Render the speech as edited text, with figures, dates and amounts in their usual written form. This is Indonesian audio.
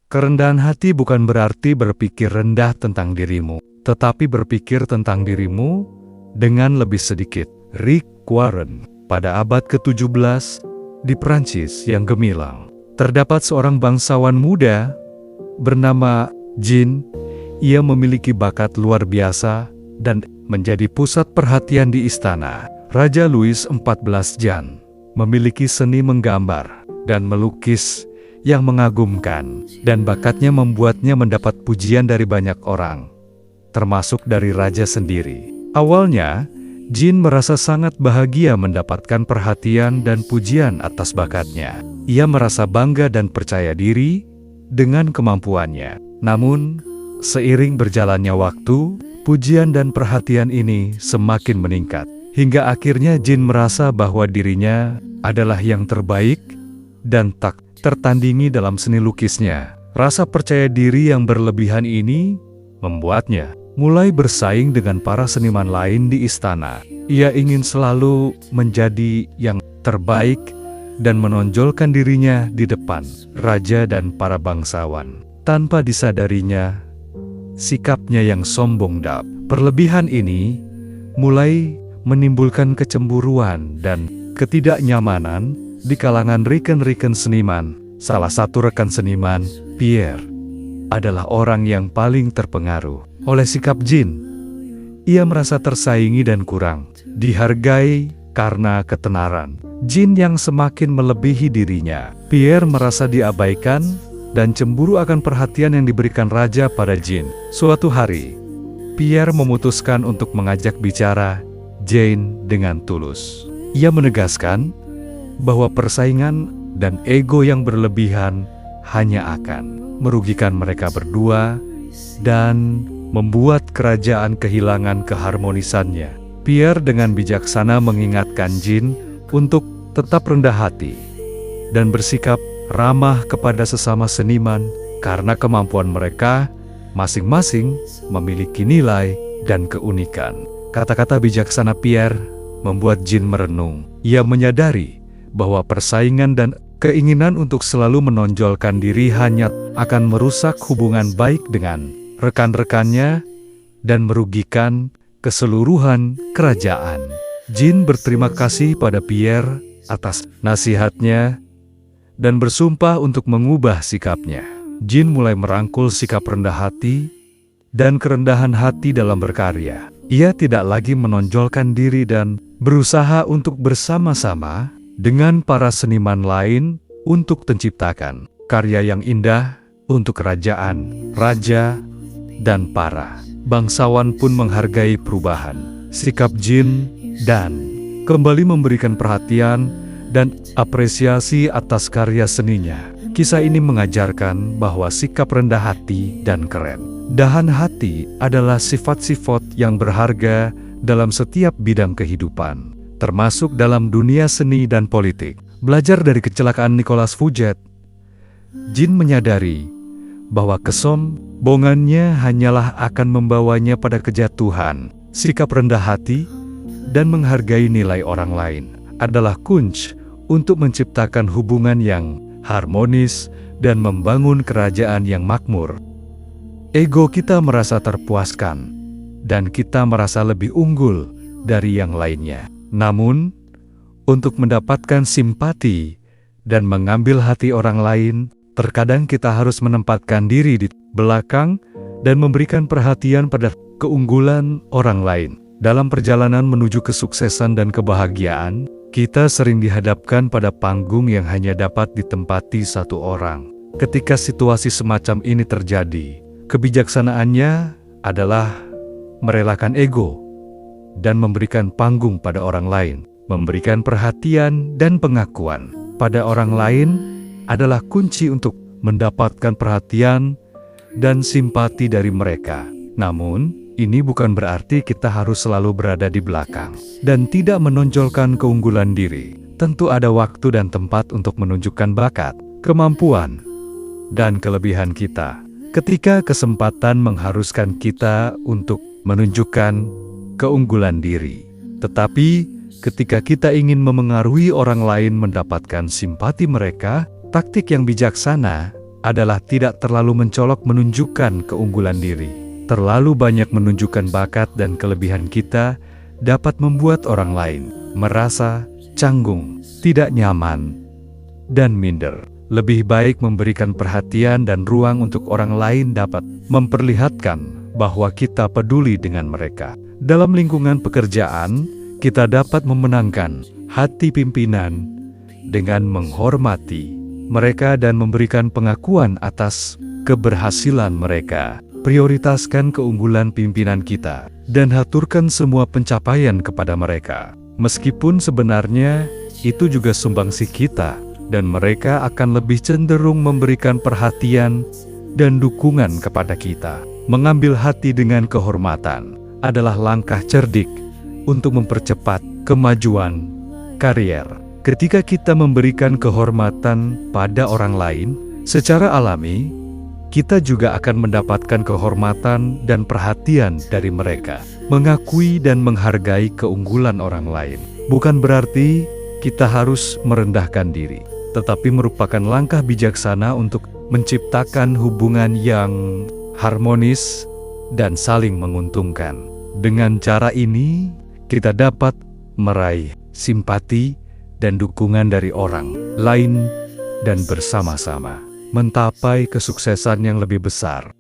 Kerendahan hati bukan berarti berpikir rendah tentang dirimu, tetapi berpikir tentang dirimu dengan lebih sedikit. Rick Warren, pada abad ke-17, di Prancis yang gemilang, terdapat seorang bangsawan muda bernama Jean. Ia memiliki bakat luar biasa dan menjadi pusat perhatian di istana. Raja Louis XIV Jean memiliki seni menggambar dan melukis yang mengagumkan, dan bakatnya membuatnya mendapat pujian dari banyak orang, termasuk dari raja sendiri. Awalnya, Jean merasa sangat bahagia mendapatkan perhatian dan pujian atas bakatnya. Ia merasa bangga dan percaya diri dengan kemampuannya. Namun, seiring berjalannya waktu, pujian dan perhatian ini semakin meningkat. Hingga akhirnya Jean merasa bahwa dirinya adalah yang terbaik dan tak tertandingi dalam seni lukisnya. Rasa percaya diri yang berlebihan ini membuatnya mulai bersaing dengan para seniman lain di istana. Ia ingin selalu menjadi yang terbaik dan menonjolkan dirinya di depan raja dan para bangsawan. Tanpa disadarinya, sikapnya yang sombong dan berlebihan ini mulai menimbulkan kecemburuan dan ketidaknyamanan di kalangan rekan-rekan seniman. Salah satu rekan seniman, Pierre, adalah orang yang paling terpengaruh oleh sikap Jean. Ia merasa tersaingi dan kurang dihargai karena ketenaran Jean yang semakin melebihi dirinya. Pierre merasa diabaikan dan cemburu akan perhatian yang diberikan raja pada Jean. Suatu hari, Pierre memutuskan untuk mengajak bicara Jean dengan tulus. Ia menegaskan bahwa persaingan dan ego yang berlebihan hanya akan merugikan mereka berdua dan membuat kerajaan kehilangan keharmonisannya. Pierre dengan bijaksana mengingatkan Jean untuk tetap rendah hati dan bersikap ramah kepada sesama seniman karena kemampuan mereka masing-masing memiliki nilai dan keunikan. Kata-kata bijaksana Pierre membuat Jean merenung. Ia menyadari bahwa persaingan dan keinginan untuk selalu menonjolkan diri hanya akan merusak hubungan baik dengan rekan-rekannya dan merugikan keseluruhan kerajaan. Jean berterima kasih pada Pierre atas nasihatnya dan bersumpah untuk mengubah sikapnya. Jean mulai merangkul sikap rendah hati dan kerendahan hati dalam berkarya. Ia tidak lagi menonjolkan diri dan berusaha untuk bersama-sama dengan para seniman lain untuk menciptakan karya yang indah untuk kerajaan, raja, dan para bangsawan pun menghargai perubahan sikap Jean dan kembali memberikan perhatian dan apresiasi atas karya seninya. Kisah ini mengajarkan bahwa sikap rendah hati dan kerendahan hati adalah sifat-sifat yang berharga dalam setiap bidang kehidupan, termasuk dalam dunia seni dan politik. Belajar dari kecelakaan Nicolas Fouget, Jean menyadari bahwa kesombongannya hanyalah akan membawanya pada kejatuhan. Sikap rendah hati dan menghargai nilai orang lain adalah kunci untuk menciptakan hubungan yang harmonis dan membangun kerajaan yang makmur. Ego kita merasa terpuaskan dan kita merasa lebih unggul dari yang lainnya. Namun, untuk mendapatkan simpati dan mengambil hati orang lain, terkadang kita harus menempatkan diri di belakang dan memberikan perhatian pada keunggulan orang lain. Dalam perjalanan menuju kesuksesan dan kebahagiaan, kita sering dihadapkan pada panggung yang hanya dapat ditempati satu orang. Ketika situasi semacam ini terjadi, kebijaksanaannya adalah merelakan ego dan memberikan panggung pada orang lain. Memberikan perhatian dan pengakuan pada orang lain adalah kunci untuk mendapatkan perhatian dan simpati dari mereka. Namun, ini bukan berarti kita harus selalu berada di belakang dan tidak menonjolkan keunggulan diri. Tentu ada waktu dan tempat untuk menunjukkan bakat, kemampuan, dan kelebihan kita. Ketika kesempatan mengharuskan kita untuk menunjukkan keunggulan diri. Tetapi, ketika kita ingin memengaruhi orang lain mendapatkan simpati mereka, taktik yang bijaksana adalah tidak terlalu mencolok menunjukkan keunggulan diri. Terlalu banyak menunjukkan bakat dan kelebihan kita dapat membuat orang lain merasa canggung, tidak nyaman, dan minder. Lebih baik memberikan perhatian dan ruang untuk orang lain dapat memperlihatkan bahwa kita peduli dengan mereka. Dalam lingkungan pekerjaan, kita dapat memenangkan hati pimpinan dengan menghormati mereka dan memberikan pengakuan atas keberhasilan mereka. Prioritaskan keunggulan pimpinan kita dan haturkan semua pencapaian kepada mereka. Meskipun sebenarnya itu juga sumbangsih kita, dan mereka akan lebih cenderung memberikan perhatian dan dukungan kepada kita. Mengambil hati dengan kehormatan adalah langkah cerdik untuk mempercepat kemajuan karier. Ketika kita memberikan kehormatan pada orang lain, secara alami, kita juga akan mendapatkan kehormatan dan perhatian dari mereka. Mengakui dan menghargai keunggulan orang lain bukan berarti kita harus merendahkan diri, tetapi merupakan langkah bijaksana untuk menciptakan hubungan yang harmonis dan saling menguntungkan. Dengan cara ini, kita dapat meraih simpati dan dukungan dari orang lain dan bersama-sama mentapai kesuksesan yang lebih besar.